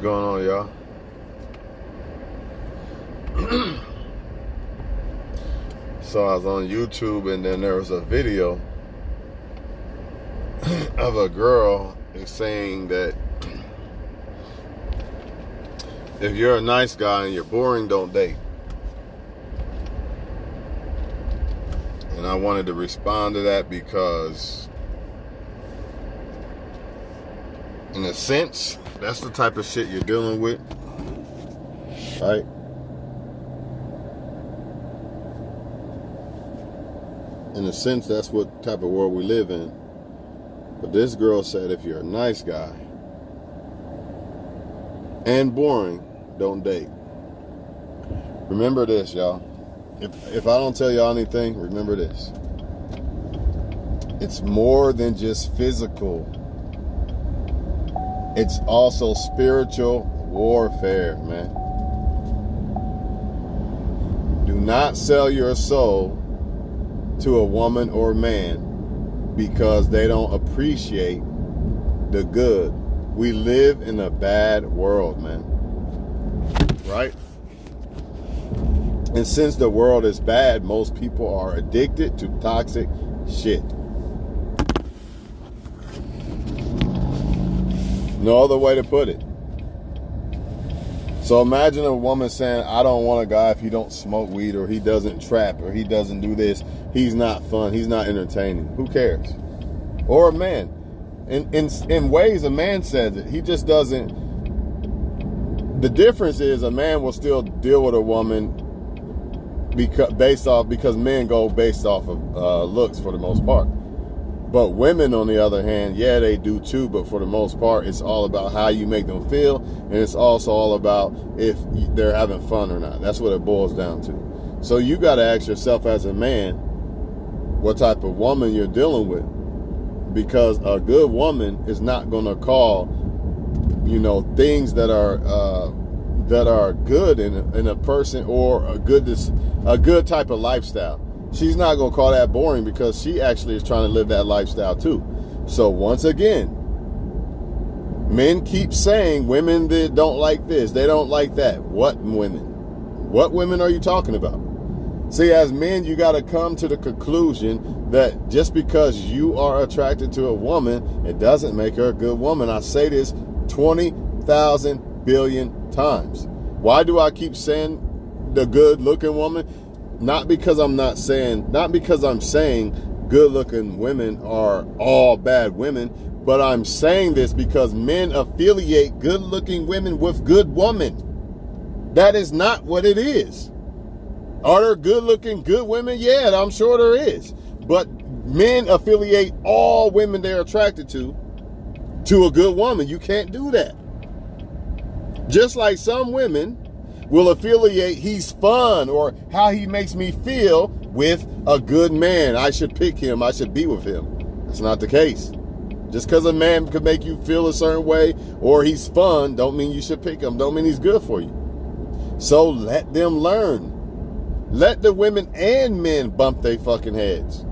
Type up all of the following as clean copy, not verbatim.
going on, y'all? So I was on YouTube, and then there was a video of a girl saying that if you're a nice guy and you're boring, don't date. And I wanted to respond to that because, in a sense, that's the type of shit you're dealing with, right? In a sense, that's what type of world we live in. But this girl said, if you're a nice guy and boring, don't date. Remember this, y'all. If I don't tell y'all anything, remember this. It's more than just physical. It's also spiritual warfare, man. Do not sell your soul to a woman or man because they don't appreciate the good. We live in a bad world, man. Right? And since the world is bad, most people are addicted to toxic shit. No other way to put it. So imagine a woman saying, I don't want a guy if he don't smoke weed, or he doesn't trap, or he doesn't do this. He's not fun. He's not entertaining. Who cares? Or a man. In ways, a man says it. He just doesn't. The difference is a man will still deal with a woman because men go based off of looks for the most part. But women, on the other hand, yeah, they do too, but for the most part, it's all about how you make them feel, and it's also all about if they're having fun or not. That's what it boils down to. So you got to ask yourself as a man what type of woman you're dealing with, because a good woman is not going to call, things that are good in a person, or a good type of lifestyle. She's not going to call that boring because she actually is trying to live that lifestyle too. So once again, men keep saying women that don't like this, they don't like that. What women? What women are you talking about? See, as men, you got to come to the conclusion that just because you are attracted to a woman, it doesn't make her a good woman. I say this 20,000 billion times. Why do I keep saying the good-looking woman? Not because I'm saying good-looking women are all bad women, but I'm saying this because men affiliate good-looking women with good woman. That is not what it is. Are there good-looking good women? Yeah, I'm sure there is. But men affiliate all women they're attracted to a good woman. You can't do that. Just like some women will affiliate he's fun or how he makes me feel with a good man. I should pick him. I should be with him. That's not the case. Just because a man could make you feel a certain way or he's fun, don't mean you should pick him. Don't mean he's good for you. So let them learn. Let the women and men bump their fucking heads.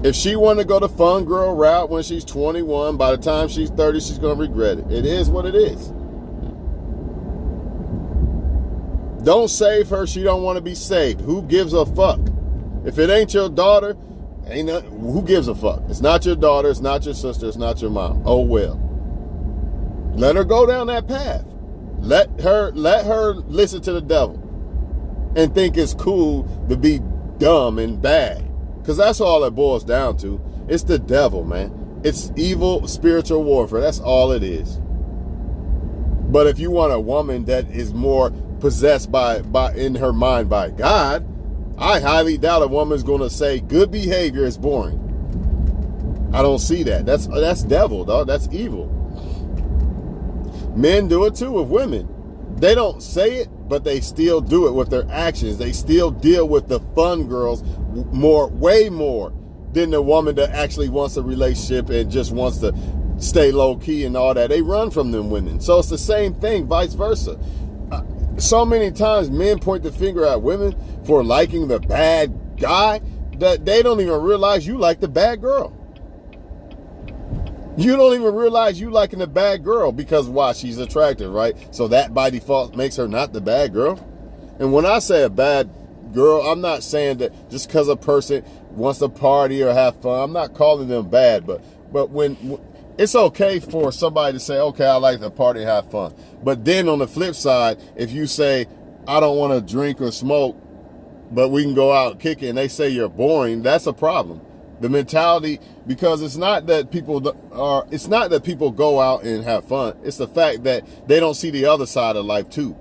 If she want to go the fun girl route when she's 21, by the time she's 30, she's going to regret it. It is what it is. Don't save her. She don't want to be saved. Who gives a fuck? If it ain't your daughter, who gives a fuck? It's not your daughter. It's not your sister. It's not your mom. Oh, well. Let her go down that path. Let her listen to the devil and think it's cool to be dumb and bad. Because that's all it boils down to. It's the devil, man. It's evil spiritual warfare. That's all it is. But if you want a woman that is more possessed by in her mind by God, I highly doubt a woman's going to say good behavior is boring. I don't see that. That's devil, dog. That's evil. Men do it too with women. They don't say it, but they still do it with their actions. They still deal with the fun girls way more than the woman that actually wants a relationship and just wants to stay low key and all that. They run from them women. So it's the same thing, vice versa. So many times men point the finger at women for liking the bad guy that they don't even realize you like the bad girl. You don't even realize you liking a bad girl because why? She's attractive, right? So that by default makes her not the bad girl. And when I say a bad girl, I'm not saying that just because a person wants to party or have fun, I'm not calling them bad, but when it's okay for somebody to say, okay, I like to party and have fun. But then on the flip side, if you say, I don't want to drink or smoke, but we can go out and kick it, and they say you're boring, that's a problem. The mentality, because it's not that people go out and have fun. It's the fact that they don't see the other side of life too,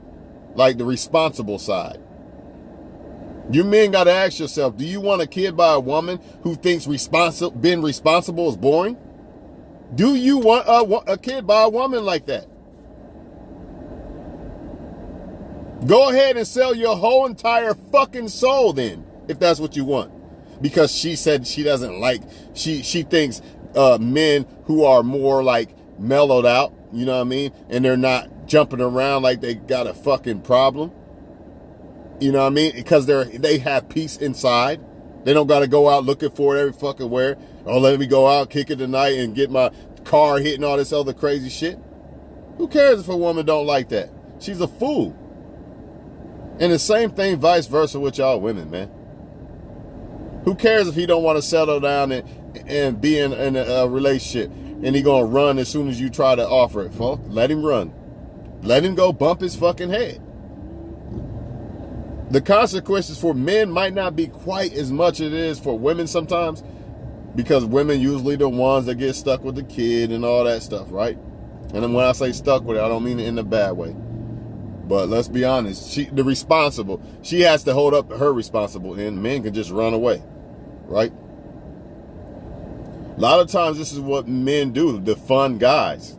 like the responsible side. You men got to ask yourself, do you want a kid by a woman who thinks being responsible is boring? Do you want a kid by a woman like that? Go ahead and sell your whole entire fucking soul then, if that's what you want. Because she said she doesn't like, she thinks men who are more like mellowed out, you know what I mean? And they're not jumping around like they got a fucking problem. You know what I mean? Because they have peace inside. They don't got to go out looking for it every fucking where. Oh, let me go out, kick it tonight and get my car hit and all this other crazy shit. Who cares if a woman don't like that? She's a fool. And the same thing vice versa with y'all women, man. Who cares if he don't want to settle down and be in a relationship and he gonna run as soon as you try to offer it, folks? Let him run. Let him go bump his fucking head. The consequences for men might not be quite as much as it is for women sometimes, because women usually the ones that get stuck with the kid and all that stuff, right? And then when I say stuck with it, I don't mean it in a bad way. But let's be honest, she has to hold up her responsible end. Men can just run away, right? A lot of times this is what men do, the fun guys.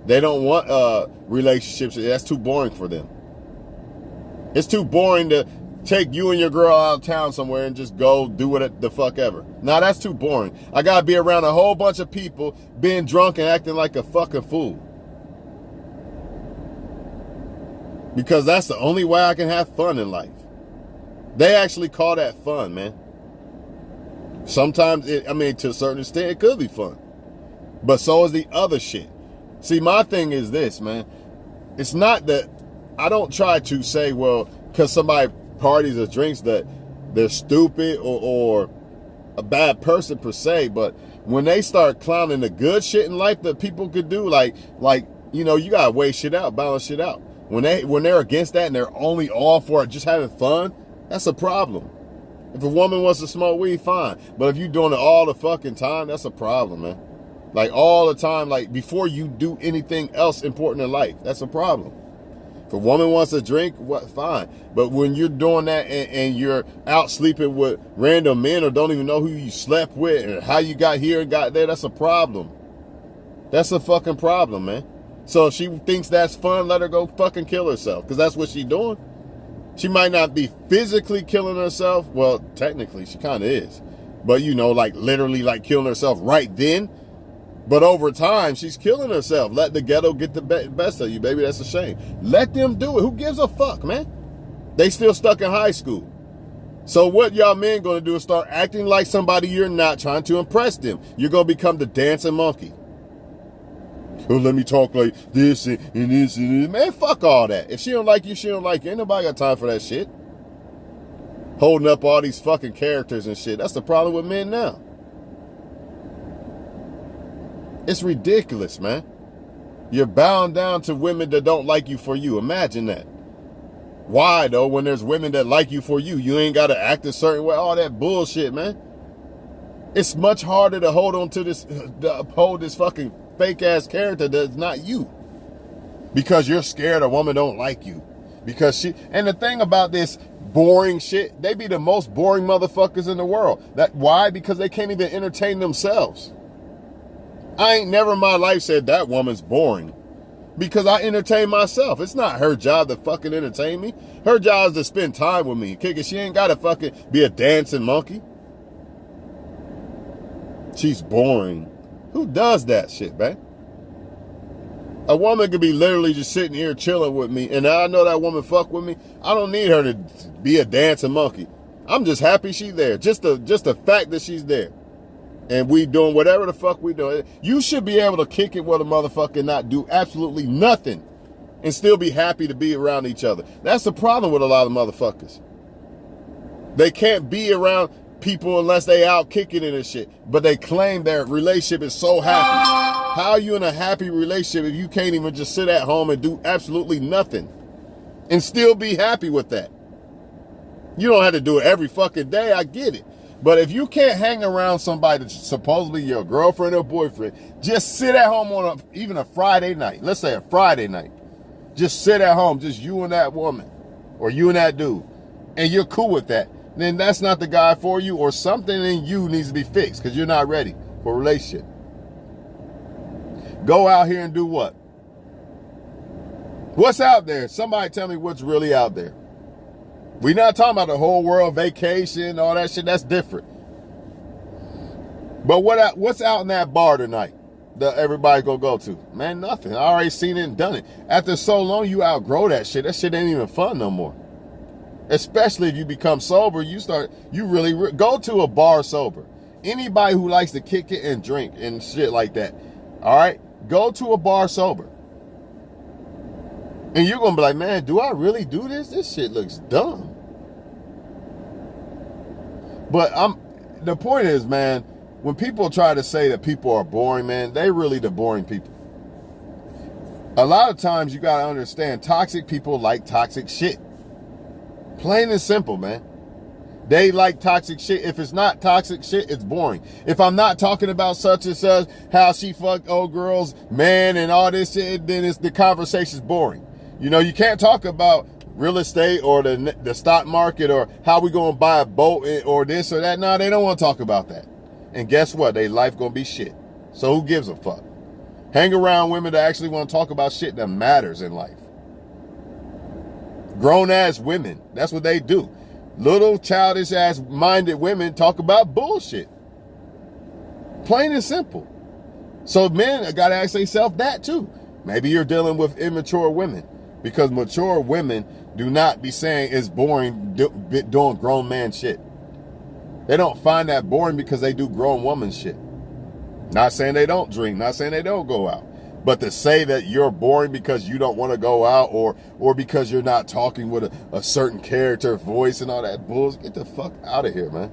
They don't want relationships. That's too boring for them. It's too boring to take you and your girl out of town somewhere and just go do it the fuck ever. Nah, that's too boring. I gotta be around a whole bunch of people being drunk and acting like a fucking fool. Because that's the only way I can have fun in life. They actually call that fun, man. Sometimes, to a certain extent, it could be fun. But so is the other shit. See, my thing is this, man. It's not that I don't try to say, well, because somebody parties or drinks that they're stupid or a bad person per se, but when they start clowning the good shit in life that people could do, like you gotta weigh shit out, balance shit out. When they're against that and they're only all for it, just having fun, that's a problem. If a woman wants to smoke weed, fine. But if you're doing it all the fucking time, that's a problem, man. Like all the time, like before you do anything else important in life, that's a problem. If a woman wants to drink, what? Fine. But when you're doing that and you're out sleeping with random men or don't even know who you slept with and how you got here and got there, that's a problem. That's a fucking problem, man. So if she thinks that's fun, let her go fucking kill herself, because that's what she's doing. She might not be physically killing herself. Well, technically she kind of is. But like literally like killing herself right then. But over time, she's killing herself. Let the ghetto get the best of you, baby. That's a shame. Let them do it. Who gives a fuck, man? They still stuck in high school. So what y'all men going to do is start acting like somebody you're not, trying to impress them. You're going to become the dancing monkey. Oh, let me talk like this and this and this. Man, fuck all that. If she don't like you, she don't like you. Ain't nobody got time for that shit. Holding up all these fucking characters and shit. That's the problem with men now. It's ridiculous, man. You're bound down to women that don't like you for you. Imagine that. Why, though, when there's women that like you for you? You ain't got to act a certain way. All that bullshit, man. It's much harder to hold on to this, to uphold this fucking fake-ass character that's not you. Because you're scared a woman don't like you. And the thing about this boring shit, they be the most boring motherfuckers in the world. Why? Because they can't even entertain themselves. I ain't never in my life said that woman's boring, because I entertain myself. It's not her job to fucking entertain me. Her job is to spend time with me. Kick it. She ain't got to fucking be a dancing monkey. She's boring. Who does that shit, man? A woman could be literally just sitting here chilling with me, and I know that woman fuck with me. I don't need her to be a dancing monkey. I'm just happy she's there. Just the fact that she's there. and we doing whatever the fuck we doing. You should be able to kick it with a motherfucker and not do absolutely nothing and still be happy to be around each other. That's the problem with a lot of motherfuckers. They can't be around people unless they out kicking it and shit. But they claim their relationship is so happy. How are you in a happy relationship if you can't even just sit at home and do absolutely nothing and still be happy with that? You don't have to do it every fucking day, I get it. But if you can't hang around somebody that's supposedly your girlfriend or boyfriend, just sit at home on even a Friday night. Let's say a Friday night. Just sit at home, just you and that woman or you and that dude, and you're cool with that, then that's not the guy for you, or something in you needs to be fixed because you're not ready for a relationship. Go out here and do what? What's out there? Somebody tell me what's really out there. We're not talking about the whole world vacation, all that shit. That's different. But what's out in that bar tonight that everybody gonna go to? Man, nothing. I already seen it and done it. After so long, you outgrow that shit. That shit ain't even fun no more. Especially if you become sober, you really go to a bar sober. Anybody who likes to kick it and drink and shit like that, all right? Go to a bar sober. And you're going to be like, man, do I really do this? This shit looks dumb. But the point is, man, when people try to say that people are boring, man, they really the boring people. A lot of times you got to understand, toxic people like toxic shit. Plain and simple, man. They like toxic shit. If it's not toxic shit, it's boring. If I'm not talking about such and such, how she fucked old girls, man, and all this shit, then the conversation's boring. You know, you can't talk about real estate or the stock market or how we going to buy a boat or this or that. No, they don't want to talk about that. And guess what? Their life going to be shit. So who gives a fuck? Hang around women that actually want to talk about shit that matters in life. Grown-ass women, that's what they do. Little childish-ass minded women talk about bullshit. Plain and simple. So men got to ask themselves that too. Maybe you're dealing with immature women, because mature women do not be saying it's boring doing grown man shit. They don't find that boring because they do grown woman shit. Not saying they don't drink, not saying they don't go out. But to say that you're boring because you don't want to go out or because you're not talking with a certain character voice and all that bullshit, get the fuck out of here, man.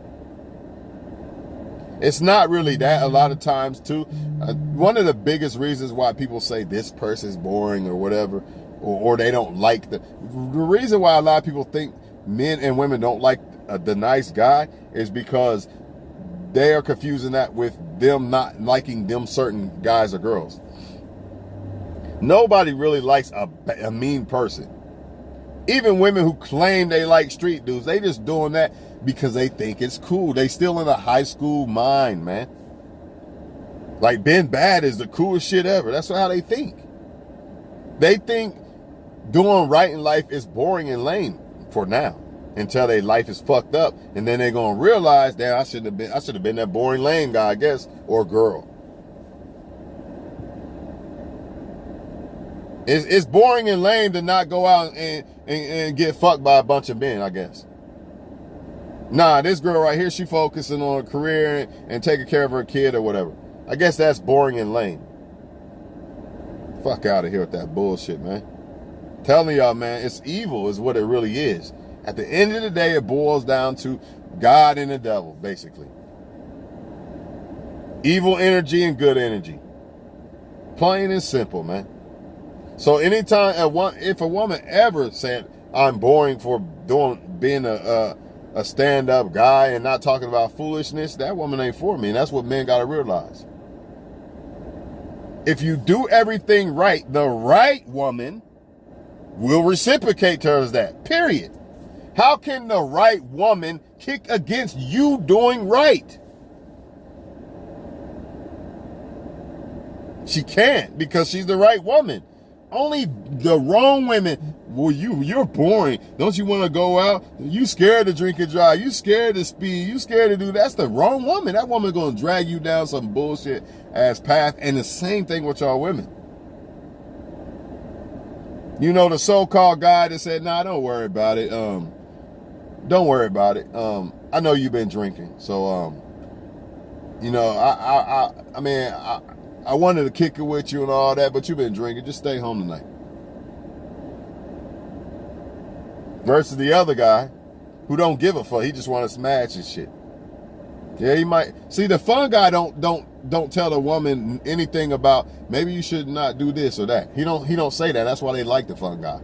It's not really that a lot of times, too. One of the biggest reasons why people say this person's boring or whatever, or they don't like the reason why a lot of people think men and women don't like the nice guy is because they are confusing that with them not liking them certain guys or girls. Nobody really likes a mean person. Even women who claim they like street dudes, they just doing that because they think it's cool. They still in a high school mind, man. Like being bad is the coolest shit ever. That's how they think. They think doing right in life is boring and lame for now, until their life is fucked up, and then they're gonna realize that I should have been that boring lame guy, I guess, or girl. It's boring and lame to not go out and get fucked by a bunch of men, I guess. Nah, this girl right here, she focusing on her career and taking care of her kid or whatever. I guess that's boring and lame. Fuck out of here with that bullshit, man. Telling y'all, man, it's evil is what it really is. At the end of the day, it boils down to God and the devil, basically. Evil energy and good energy. Plain and simple, man. So anytime if a woman ever said, I'm boring for being a stand-up guy and not talking about foolishness, that woman ain't for me. And that's what men got to realize. If you do everything right, the right woman will reciprocate towards that, period. How can the right woman kick against you doing right? She can't, because she's the right woman. Only the wrong women, well, you're boring. Don't you want to go out? You scared to drink and drive. You scared to speed. You scared to do that. That's the wrong woman. That woman going to drag you down some bullshit ass path. And the same thing with y'all women. You know, the so-called guy that said, nah, don't worry about it. Don't worry about it. I know you've been drinking. So You know, I mean, I wanted to kick it with you and all that, but you've been drinking. Just stay home tonight. Versus the other guy who don't give a fuck. He just want to smash and shit. Yeah, he might. See, the fun guy don't tell the woman anything about maybe you should not do this or that. He don't say that. That's why they like the fun guy.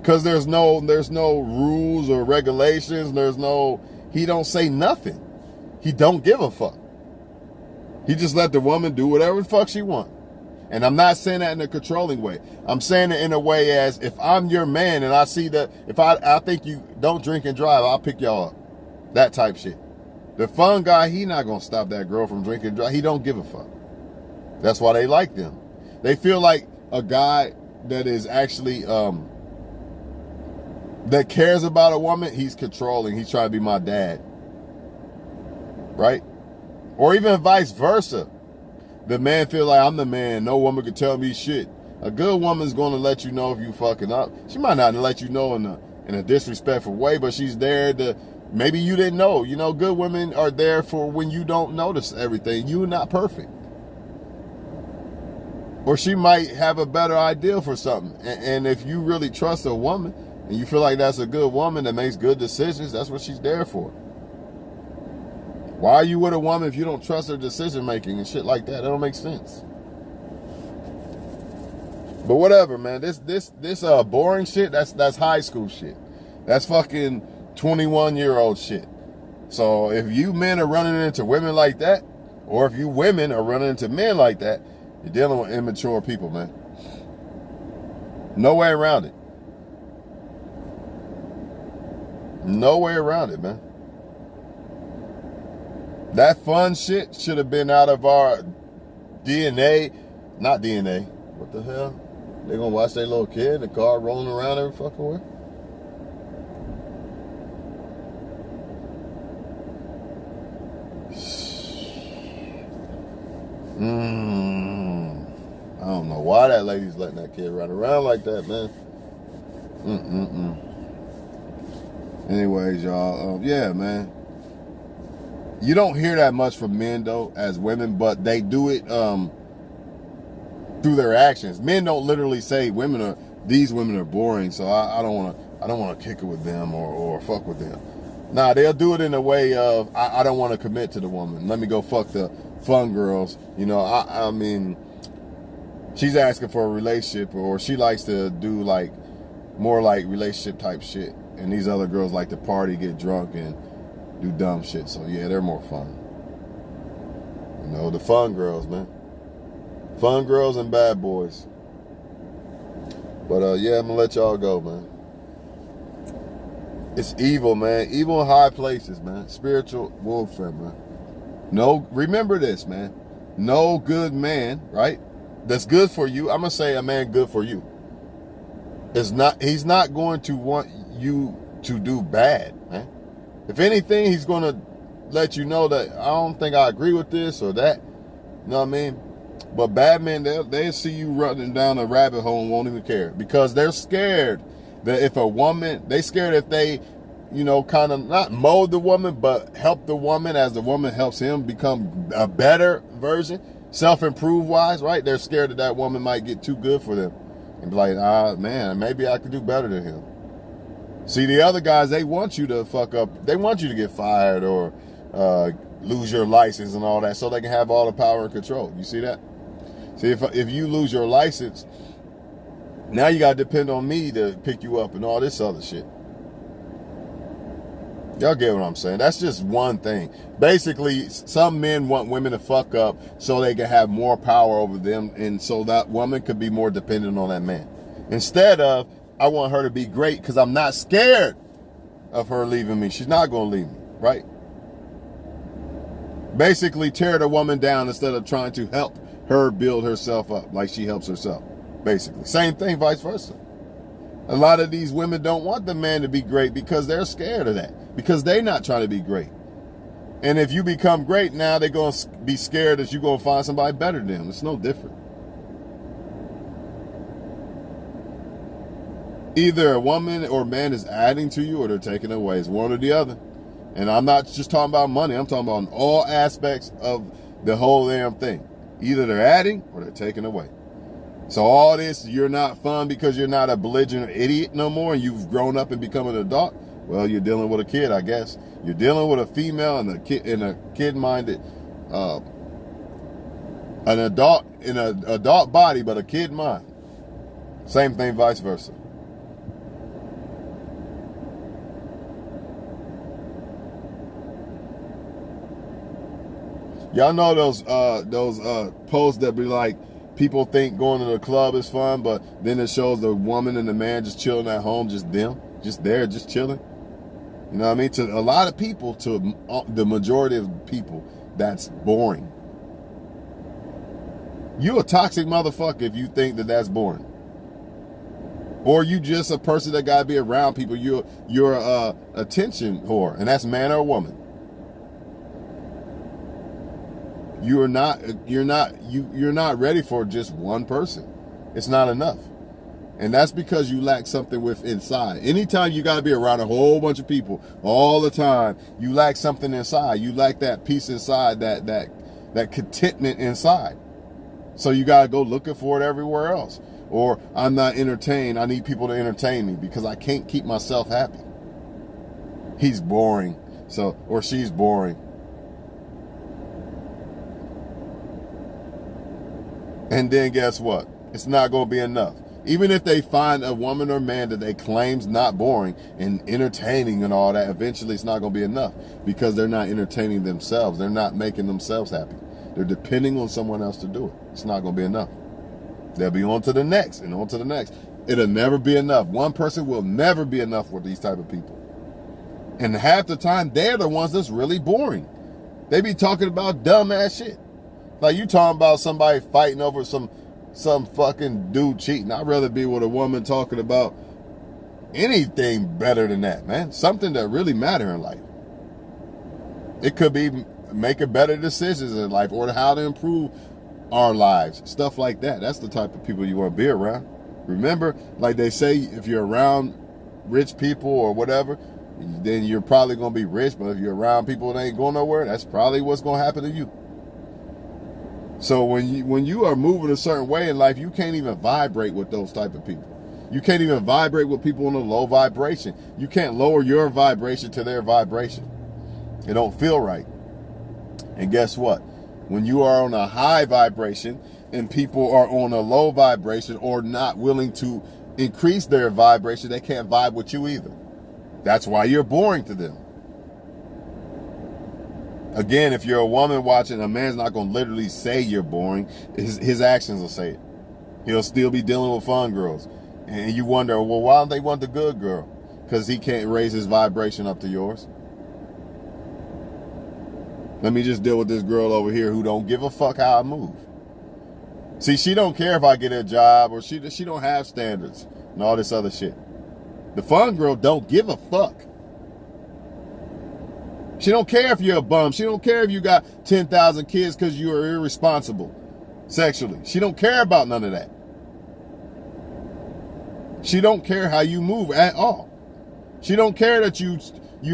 Cause there's no rules or regulations. He don't say nothing. He don't give a fuck. He just let the woman do whatever the fuck she want. And I'm not saying that in a controlling way. I'm saying it in a way as if I'm your man and I see that if I think you don't drink and drive, I'll pick y'all up. That type shit. The fun guy, he not gonna stop that girl from drinking and drive. He don't give a fuck. That's why they like them. They feel like a guy that is actually that cares about a woman, he's controlling. He's trying to be my dad. Right? Or even vice versa. The man feel like I'm the man. No woman can tell me shit. A good woman's going to let you know if you fucking up. She might not let you know in a disrespectful way, but she's there to, maybe you didn't know. You know, good women are there for when you don't notice everything. You're not perfect. Or she might have a better idea for something. And if you really trust a woman and you feel like that's a good woman that makes good decisions, that's what she's there for. Why are you with a woman if you don't trust her decision making and shit like that? That don't make sense. But whatever, man. This boring shit, that's high school shit. That's fucking 21-year-old shit. So if you men are running into women like that, or if you women are running into men like that, you're dealing with immature people, man. No way around it. No way around it, man. That fun shit should have been out of our DNA. Not DNA. What the hell? They're going to watch their little kid in the car rolling around every fucking way? I don't know why that lady's letting that kid run around like that, man. Anyways, y'all. Yeah, man. You don't hear that much from men though, as women, but they do it through their actions. Men don't literally say these women are boring, so I don't want to kick it with them or fuck with them. Nah, they'll do it in a way of I don't want to commit to the woman. Let me go fuck the fun girls. You know, I mean, she's asking for a relationship, or she likes to do like more like relationship type shit, and these other girls like to party, get drunk, and do dumb shit. So yeah, they're more fun. You know, the fun girls, man. Fun girls and bad boys. But yeah, I'm gonna let y'all go, man. It's evil, man. Evil in high places, man. Spiritual warfare, man. No, remember this, man. No good man, right? That's good for you. I'm gonna say a man good for you. He's not going to want you to do bad, man. If anything, he's going to let you know that I don't think I agree with this or that. You know what I mean? But bad men, they'll see you running down a rabbit hole and won't even care. Because they're scared that if a woman, they scared if they, you know, kind of not mold the woman, but help the woman as the woman helps him become a better version, self-improve wise, right? They're scared that woman might get too good for them. And be like, man, maybe I could do better than him. See, the other guys, they want you to fuck up. They want you to get fired or lose your license and all that so they can have all the power and control. You see that? See, if you lose your license, now you got to depend on me to pick you up and all this other shit. Y'all get what I'm saying? That's just one thing. Basically, some men want women to fuck up so they can have more power over them, and so that woman could be more dependent on that man. Instead of, I want her to be great because I'm not scared of her leaving me. She's not going to leave me, right? Basically, tear the woman down instead of trying to help her build herself up like she helps herself. Basically. Same thing, vice versa. A lot of these women don't want the man to be great because they're scared of that. Because they're not trying to be great. And if you become great, now they're going to be scared that you're going to find somebody better than them. It's no different. Either a woman or man is adding to you or they're taking away. It's one or the other. And I'm not just talking about money. I'm talking about all aspects of the whole damn thing. Either they're adding or they're taking away. So all this, you're not fun because you're not a belligerent idiot no more and you've grown up and become an adult. Well, you're dealing with a kid, I guess. You're dealing with a female and a kid-minded, an adult in an adult body, but a kid mind. Same thing, vice versa. Y'all know those posts that be like, people think going to the club is fun, but then it shows the woman and the man just chilling at home, just them, just there, just chilling. You know what I mean? To a lot of people, to the majority of people, that's boring. You a toxic motherfucker if you think that that's boring. Or you just a person that gotta be around people. You're a attention whore, and that's man or woman. You're not ready for just one person. It's not enough. And that's because you lack something with inside. Anytime you got to be around a whole bunch of people all the time, you lack something inside. You lack that peace inside, that contentment inside. So you got to go looking for it everywhere else. Or I'm not entertained. I need people to entertain me because I can't keep myself happy. He's boring. Or she's boring. And then guess what? It's not going to be enough. Even if they find a woman or man that they claim's not boring and entertaining and all that, eventually it's not going to be enough because they're not entertaining themselves. They're not making themselves happy. They're depending on someone else to do it. It's not going to be enough. They'll be on to the next and on to the next. It'll never be enough. One person will never be enough for these type of people. And half the time, they're the ones that's really boring. They be talking about dumb ass shit. Like you talking about somebody fighting over some fucking dude cheating. I'd rather be with a woman talking about anything better than that, man. Something that really matter in life. It could be making better decisions in life or how to improve our lives. Stuff like that. That's the type of people you want to be around. Remember, like they say, if you're around rich people or whatever, then you're probably going to be rich. But if you're around people that ain't going nowhere, that's probably what's going to happen to you. So when you are moving a certain way in life, you can't even vibrate with those type of people. You can't even vibrate with people on a low vibration. You can't lower your vibration to their vibration. It don't feel right. And guess what? When you are on a high vibration and people are on a low vibration or not willing to increase their vibration, they can't vibe with you either. That's why you're boring to them. Again, if you're a woman watching, a man's not going to literally say you're boring. His actions will say it. He'll still be dealing with fun girls. And you wonder, well, why don't they want the good girl? Because he can't raise his vibration up to yours. Let me just deal with this girl over here who don't give a fuck how I move. See, she don't care if I get a job or she don't have standards and all this other shit. The fun girl don't give a fuck. She don't care if you're a bum. She don't care if you got 10,000 kids because you are irresponsible sexually. She don't care about none of that. She don't care how you move at all. She don't care that you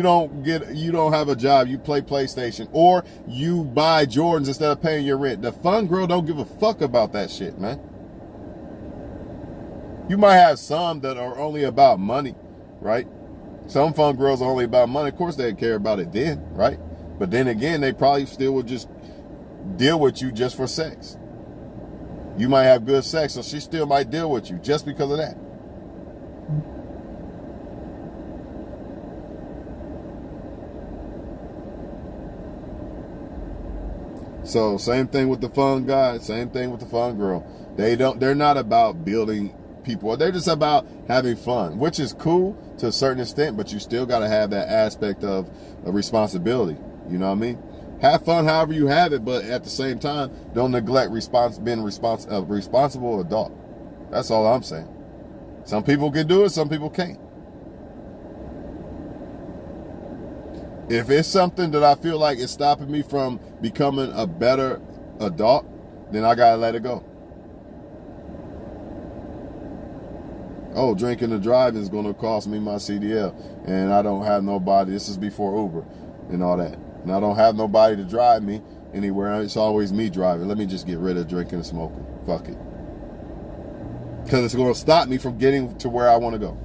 don't have a job, you play PlayStation, or you buy Jordans instead of paying your rent. The fun girl don't give a fuck about that shit, man. You might have some that are only about money, right? Some fun girls are only about money. Of course, they care about it then, right? But then again, they probably still would just deal with you just for sex. You might have good sex, so she still might deal with you just because of that. So same thing with the fun guy, same thing with the fun girl. They're not about building people. They're just about having fun, which is cool to a certain extent, but you still got to have that aspect of responsibility. You know what I mean? Have fun however you have it, but at the same time, don't neglect being a responsible adult. That's all I'm saying. Some people can do it, some people can't. If it's something that I feel like is stopping me from becoming a better adult, then I gotta let it go. Oh, drinking and driving is gonna cost me my CDL, and I don't have nobody. This is before Uber. and all that. And I don't have nobody to drive me anywhere. It's always me driving. Let me just get rid of drinking and smoking. Fuck it. Because it's going to stop me from getting to where I want to go.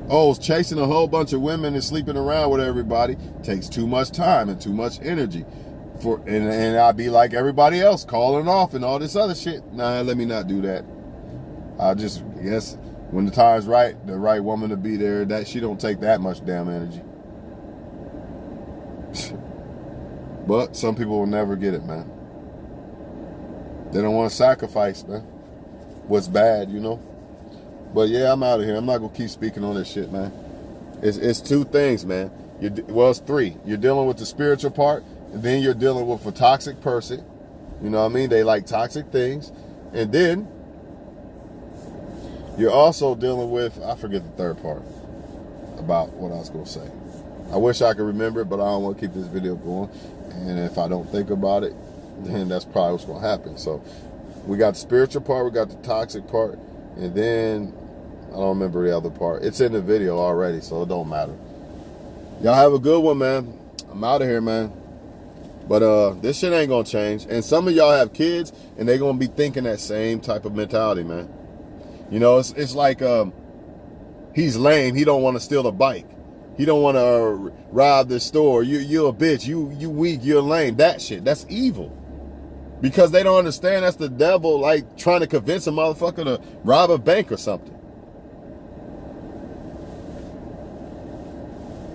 Oh, chasing a whole bunch of women and sleeping around with everybody takes too much time and too much energy. And I'd be like everybody else, calling off and all this other shit. Nah, let me not do that. I just guess when the time's right, the right woman to be there, that she don't take that much damn energy. But some people will never get it, man. They don't want to sacrifice, man. What's bad, you know? But yeah, I'm out of here. I'm not going to keep speaking on this shit, man. It's two things, man. It's three. You're dealing with the spiritual part, and then you're dealing with a toxic person. You know what I mean? They like toxic things. And then you're also dealing with, I forget the third part about what I was going to say. I wish I could remember it, but I don't want to keep this video going. And if I don't think about it, then that's probably what's going to happen. So we got the spiritual part, we got the toxic part, and then I don't remember the other part. It's in the video already, so it don't matter. Y'all have a good one, man. I'm out of here, man. But this shit ain't gonna change. And some of y'all have kids, and they gonna be thinking that same type of mentality, man. You know, it's like he's lame. He don't want to steal a bike. He don't want to rob this store. You're a bitch. You weak. You're lame. That shit. That's evil. Because they don't understand that's the devil, like trying to convince a motherfucker to rob a bank or something.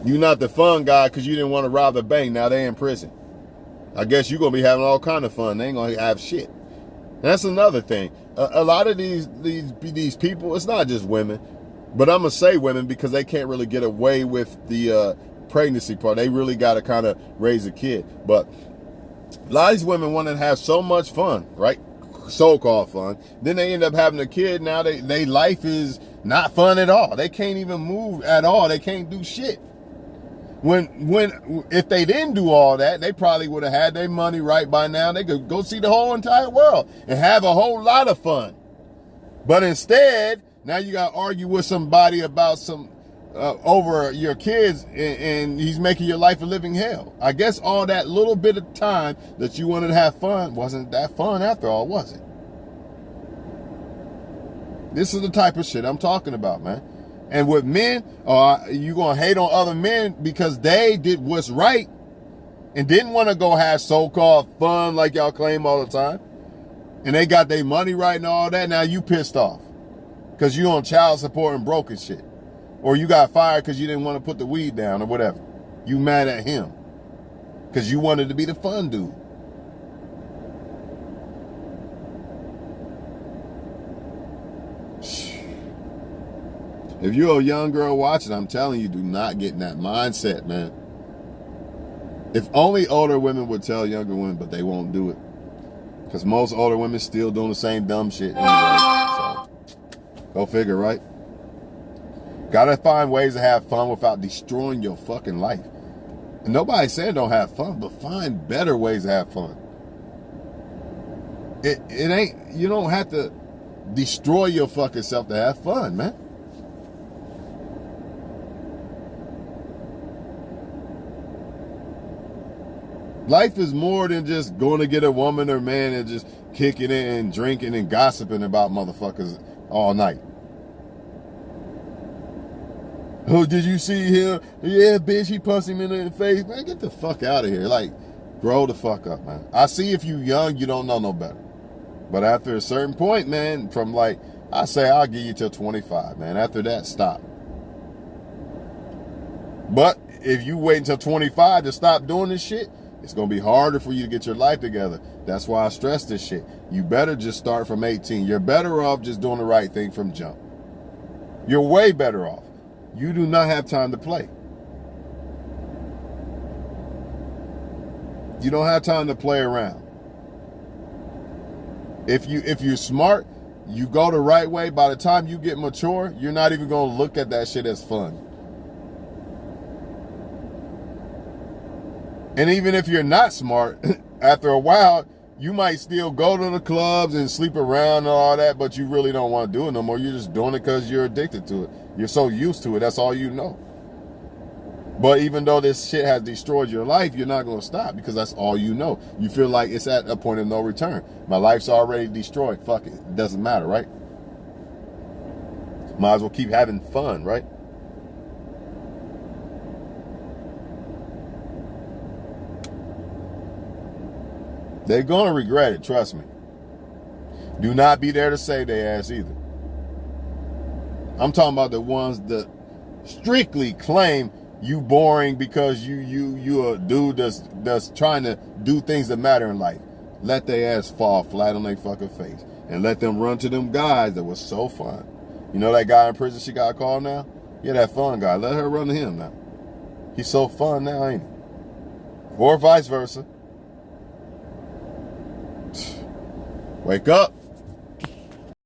You're not the fun guy because you didn't want to rob the bank. Now they in prison. I guess you're going to be having all kind of fun. They ain't going to have shit. And that's another thing. A lot of these people, it's not just women, but I'm going to say women because they can't really get away with the pregnancy part. They really got to kind of raise a kid. But a lot of these women want to have so much fun, right? So-called fun. Then they end up having a kid. Now they life is not fun at all. They can't even move at all. They can't do shit. When if they didn't do all that, they probably would have had their money right by now. They could go see the whole entire world and have a whole lot of fun. But instead, now you got to argue with somebody about some over your kids, and he's making your life a living hell. I guess all that little bit of time that you wanted to have fun wasn't that fun after all, was it? This is the type of shit I'm talking about, man. And with men, you going to hate on other men because they did what's right and didn't want to go have so-called fun like y'all claim all the time. And they got their money right and all that. Now you pissed off because you on child support and broken shit. Or you got fired because you didn't want to put the weed down or whatever. You mad at him because you wanted to be the fun dude. If you're a young girl watching, I'm telling you, do not get in that mindset, man. If only older women would tell younger women, but they won't do it. Because most older women still doing the same dumb shit anyway. So, go figure, right? Gotta find ways to have fun without destroying your fucking life. And nobody's saying don't have fun, but find better ways to have fun. It ain't, you don't have to destroy your fucking self to have fun, man. Life is more than just going to get a woman or man and just kicking it and drinking and gossiping about motherfuckers all night. Oh, did you see him? Yeah, bitch, he punched him in the face. Man, get the fuck out of here. Like, grow the fuck up, man. I see if you young, you don't know no better. But after a certain point, man, from like, I say I'll give you till 25, man. After that, stop. But if you wait until 25 to stop doing this shit, it's going to be harder for you to get your life together. That's why I stress this shit. You better just start from 18. You're better off just doing the right thing from jump. You're way better off. You do not have time to play. You don't have time to play around. If you're smart, you go the right way. By the time you get mature, you're not even going to look at that shit as fun. And even if you're not smart, after a while, you might still go to the clubs and sleep around and all that, but you really don't want to do it no more. You're just doing it because you're addicted to it. You're so used to it. That's all you know. But even though this shit has destroyed your life, you're not going to stop because that's all you know. You feel like it's at a point of no return. My life's already destroyed. Fuck it. It doesn't matter, right? Might as well keep having fun, right? They're going to regret it, trust me. Do not be there to save their ass either. I'm talking about the ones that strictly claim you boring because you a dude that's trying to do things that matter in life. Let their ass fall flat on their fucking face and let them run to them guys that was so fun. You know that guy in prison she got called now? Yeah, that fun guy. Let her run to him now. He's so fun now, ain't he? Or vice versa. Wake up.